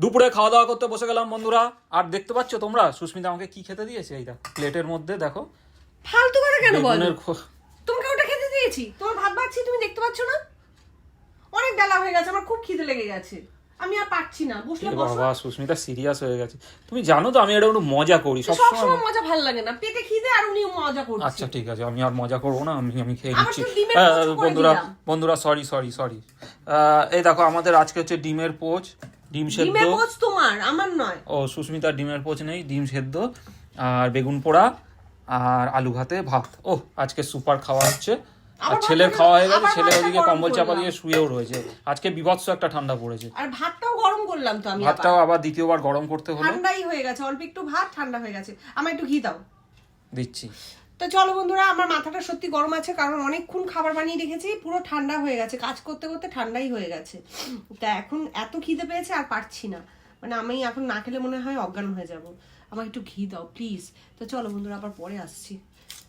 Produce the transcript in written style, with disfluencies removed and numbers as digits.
দুপুরে খাওয়া দাওয়া করতে বসে গেলাম বন্ধুরা। আর দেখতে পাচ্ছ তোমরা সুস্মিতা আমাকে কি খেতে দিয়েছে? এই দেখো প্লেটের মধ্যে দেখো। ফালতু কথা কেন বলো? বেগুনের তোমাকে ওটা খেতে দিয়েছি, তোমার ভাত বাড়ছি, তুমি দেখতে পাচ্ছ না? অনেক বেলা হয়ে গেছে, আমার খুব খিদে লেগে গেছে, আমি আর পারছি না। বসলে বসো। বাবা সুস্মিতা সিরিয়াস হয়ে গেছে। তুমি জানো তো আমি এটা একটু মজা করি সব সবসময়। সময় মজা ভালো লাগে না, পেটে খিদে আর উনি মজা করছে। আচ্ছা ঠিক আছে, আমি আর মজা করবো না, আমি খেয়ে আবার নিচ্ছি। তো ডিমের পোচ করে বন্ধুরা দিলাম। বন্ধুরা সরি। এই দেখো আমাদের আজকে হচ্ছে ডিমের পোচ, ডিম সেদ্ধ। ডিমের পোচ তোমার, আমার নয়। ও সুস্মিতার ডিমের পোচ নেই, ডিম সেদ্ধ আর বেগুন পোড়া আর আলু ভাতে ভাত। ও আজকে সুপার খাওয়া হচ্ছে। আর আবার ছেলের ভাতটা- খাওয়া হয়ে গেছে, আবার ছেলে ভাতটা ওদিকে গরম কম্বল চাপা করলাম। দিয়ে শুয়েও রয়েছে। আজকে বিভৎস একটা ঠান্ডা পড়েছে। আর ভাতটাও গরম করলাম তো আমি, ভাতটাও আবার দ্বিতীয়বার গরম করতে হলো। ঠান্ডাই হয়ে গেছে, অল্প একটু ভাত ঠান্ডা হয়ে গেছে। আমার একটু ঘি দাও। দিচ্ছি। তো চলো বন্ধুরা, আমার মাথাটা সত্যি গরম আছে, কারণ অনেকক্ষণ খাবার বানিয়ে রেখেছি, পুরো ঠান্ডা হয়ে গেছে, কাজ করতে করতে ঠান্ডাই হয়ে গেছে। তা এখন এত খিদে পেয়েছে আর পারছি না, মানে আমি এখন না খেলে মনে হয় অজ্ঞান হয়ে যাব। আমাকে একটু ঘি দাও প্লিজ। তো চলো বন্ধুরা, আবার পরে আসছি।